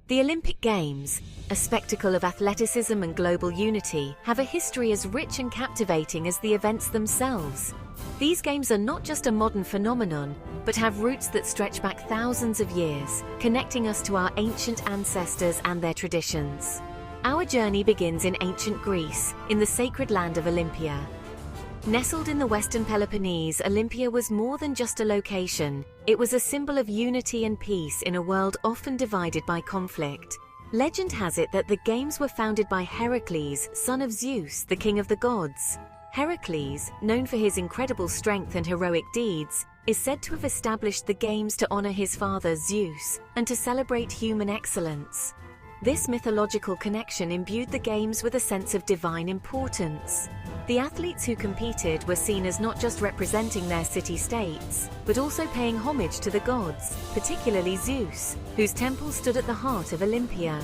The Olympic Games, a spectacle of athleticism and global unity, have a history as rich and captivating as the events themselves. These games are not just a modern phenomenon, but have roots that stretch back thousands of years, connecting us to our ancient ancestors and their traditions. Our journey begins in ancient Greece, in the sacred land of Olympia. Nestled in the western Peloponnese, Olympia was more than just a location. It was a symbol of unity and peace in a world often divided by conflict. Legend has it that the games were founded by Heracles, son of Zeus, the king of the gods. Heracles, known for his incredible strength and heroic deeds, is said to have established the games to honor his father Zeus and to celebrate human excellence. This mythological connection imbued the games with a sense of divine importance. The athletes who competed were seen as not just representing their city-states, but also paying homage to the gods, particularly Zeus, whose temple stood at the heart of Olympia.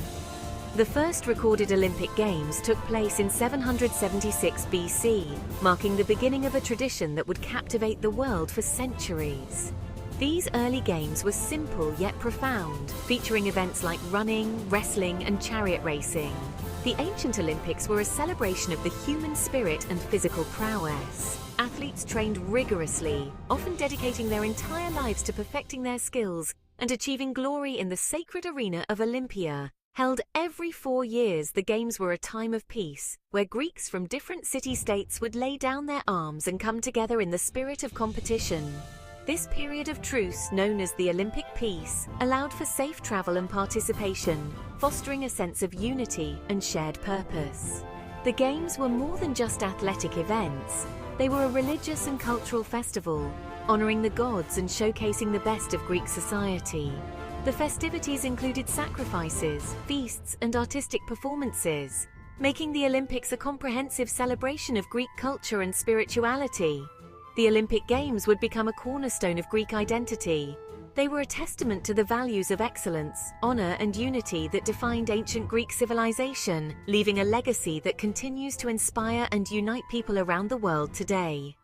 The first recorded Olympic Games took place in 776 BC, marking the beginning of a tradition that would captivate the world for centuries. These early games were simple yet profound, featuring events like running, wrestling, and chariot racing. The ancient Olympics were a celebration of the human spirit and physical prowess. Athletes trained rigorously, often dedicating their entire lives to perfecting their skills and achieving glory in the sacred arena of Olympia. Held every 4 years, the Games were a time of peace, where Greeks from different city-states would lay down their arms and come together in the spirit of competition. This period of truce, known as the Olympic Peace, allowed for safe travel and participation, fostering a sense of unity and shared purpose. The Games were more than just athletic events. They were a religious and cultural festival, honoring the gods and showcasing the best of Greek society. The festivities included sacrifices, feasts, and artistic performances, making the Olympics a comprehensive celebration of Greek culture and spirituality. The Olympic Games would become a cornerstone of Greek identity. They were a testament to the values of excellence, honor, and unity that defined ancient Greek civilization, leaving a legacy that continues to inspire and unite people around the world today.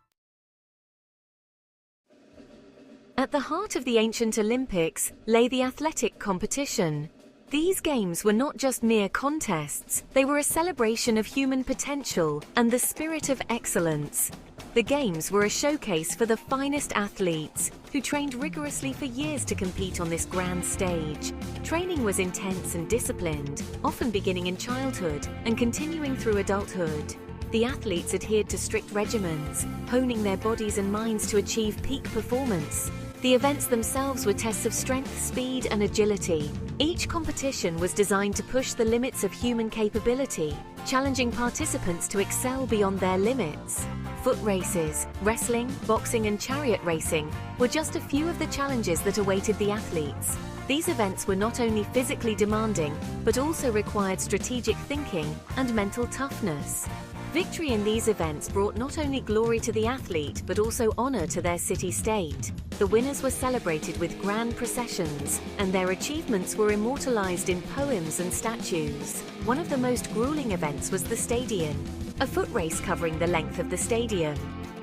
At the heart of the ancient Olympics lay the athletic competition. These games were not just mere contests, they were a celebration of human potential and the spirit of excellence. The Games were a showcase for the finest athletes, who trained rigorously for years to compete on this grand stage. Training was intense and disciplined, often beginning in childhood and continuing through adulthood. The athletes adhered to strict regimens, honing their bodies and minds to achieve peak performance. The events themselves were tests of strength, speed, and agility. Each competition was designed to push the limits of human capability, challenging participants to excel beyond their limits. Foot races, wrestling, boxing, and chariot racing were just a few of the challenges that awaited the athletes. These events were not only physically demanding, but also required strategic thinking and mental toughness. Victory in these events brought not only glory to the athlete, but also honor to their city-state. The winners were celebrated with grand processions, and their achievements were immortalized in poems and statues. One of the most grueling events was the stadium, a foot race covering the length of the stadium.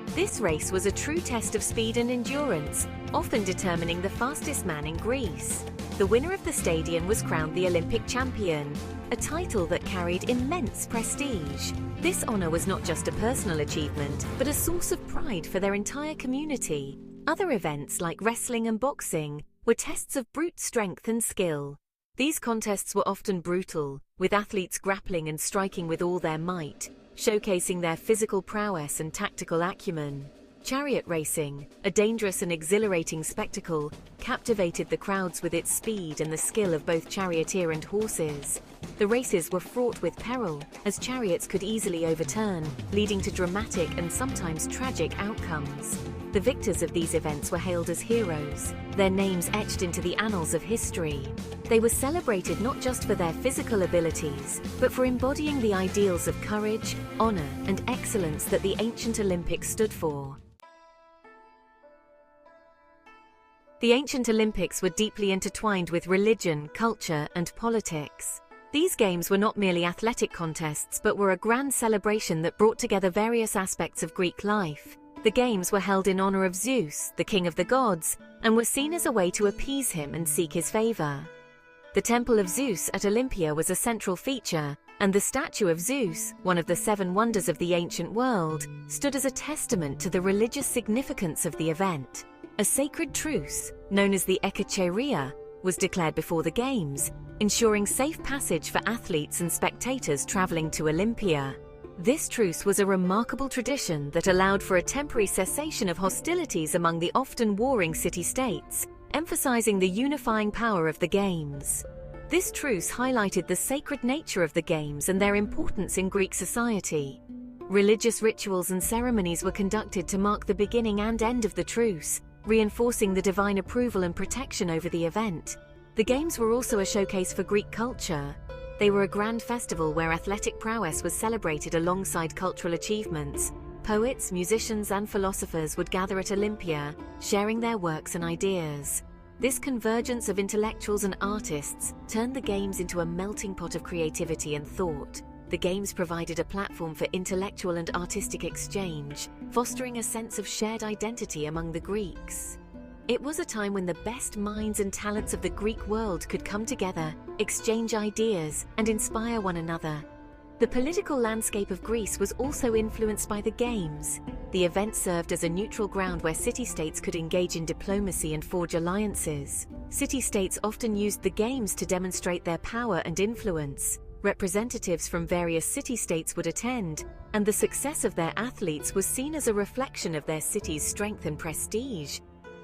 This race was a true test of speed and endurance, often determining the fastest man in Greece. The winner of the stadium was crowned the Olympic champion, a title that carried immense prestige. This honor was not just a personal achievement, but a source of pride for their entire community. Other events like wrestling and boxing were tests of brute strength and skill. These contests were often brutal, with athletes grappling and striking with all their might, showcasing their physical prowess and tactical acumen. Chariot racing, a dangerous and exhilarating spectacle, captivated the crowds with its speed and the skill of both charioteer and horses. The races were fraught with peril, as chariots could easily overturn, leading to dramatic and sometimes tragic outcomes. The victors of these events were hailed as heroes, their names etched into the annals of history. They were celebrated not just for their physical abilities, but for embodying the ideals of courage, honor, and excellence that the ancient Olympics stood for. The ancient Olympics were deeply intertwined with religion, culture, and politics. These games were not merely athletic contests, but were a grand celebration that brought together various aspects of Greek life. The games were held in honor of Zeus, the king of the gods, and were seen as a way to appease him and seek his favor. The Temple of Zeus at Olympia was a central feature, and the statue of Zeus, one of the 7 wonders of the ancient world, stood as a testament to the religious significance of the event. A sacred truce, known as the ekecheiria, was declared before the Games, ensuring safe passage for athletes and spectators traveling to Olympia. This truce was a remarkable tradition that allowed for a temporary cessation of hostilities among the often warring city-states, emphasizing the unifying power of the Games. This truce highlighted the sacred nature of the Games and their importance in Greek society. Religious rituals and ceremonies were conducted to mark the beginning and end of the truce, reinforcing the divine approval and protection over the event. The Games were also a showcase for Greek culture. They were a grand festival where athletic prowess was celebrated alongside cultural achievements. Poets, musicians, and philosophers would gather at Olympia, sharing their works and ideas. This convergence of intellectuals and artists turned the Games into a melting pot of creativity and thought. The Games provided a platform for intellectual and artistic exchange, fostering a sense of shared identity among the Greeks. It was a time when the best minds and talents of the Greek world could come together, exchange ideas, and inspire one another. The political landscape of Greece was also influenced by the Games. The event served as a neutral ground where city-states could engage in diplomacy and forge alliances. City-states often used the Games to demonstrate their power and influence. Representatives from various city-states would attend, and the success of their athletes was seen as a reflection of their city's strength and prestige.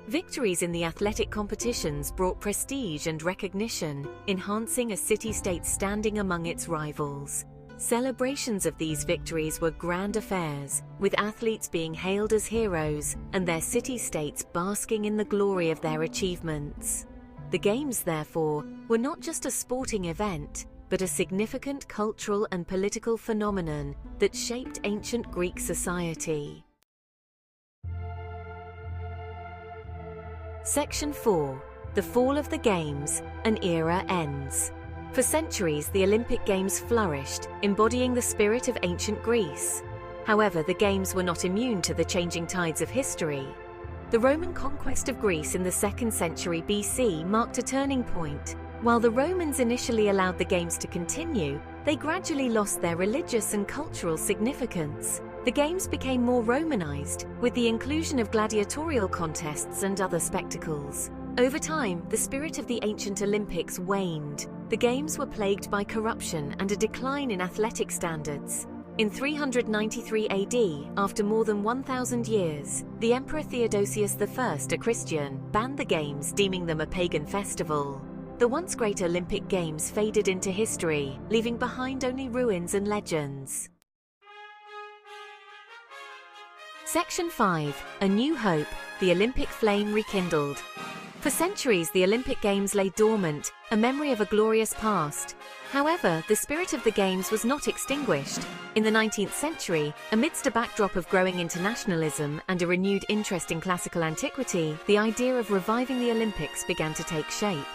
Victories in the athletic competitions brought prestige and recognition, enhancing a city-state's standing among its rivals. Celebrations of these victories were grand affairs, with athletes being hailed as heroes and their city-states basking in the glory of their achievements. The Games, therefore, were not just a sporting event, but a significant cultural and political phenomenon that shaped ancient Greek society. Section 4. The Fall of the Games, an era ends. For centuries, the Olympic Games flourished, embodying the spirit of ancient Greece. However, the Games were not immune to the changing tides of history. The Roman conquest of Greece in the 2nd century BC marked a turning point. While the Romans initially allowed the Games to continue, they gradually lost their religious and cultural significance. The Games became more Romanized, with the inclusion of gladiatorial contests and other spectacles. Over time, the spirit of the ancient Olympics waned. The Games were plagued by corruption and a decline in athletic standards. In 393 AD, after more than 1,000 years, the Emperor Theodosius I, a Christian, banned the Games, deeming them a pagan festival. The once great Olympic Games faded into history, leaving behind only ruins and legends. Section 5. A New Hope, the Olympic Flame Rekindled. For centuries, the Olympic Games lay dormant, a memory of a glorious past. However, the spirit of the Games was not extinguished. In the 19th century, amidst a backdrop of growing internationalism and a renewed interest in classical antiquity, the idea of reviving the Olympics began to take shape.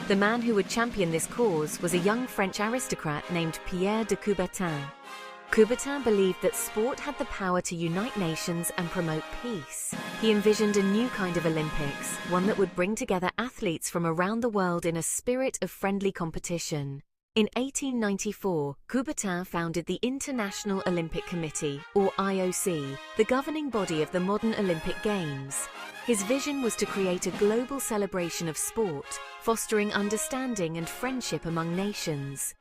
The man who would champion this cause was a young French aristocrat named Pierre de Coubertin. Coubertin believed that sport had the power to unite nations and promote peace. He envisioned a new kind of Olympics, one that would bring together athletes from around the world in a spirit of friendly competition. In 1894, Coubertin founded the International Olympic Committee, or IOC, the governing body of the modern Olympic Games. His vision was to create a global celebration of sport, fostering understanding and friendship among nations.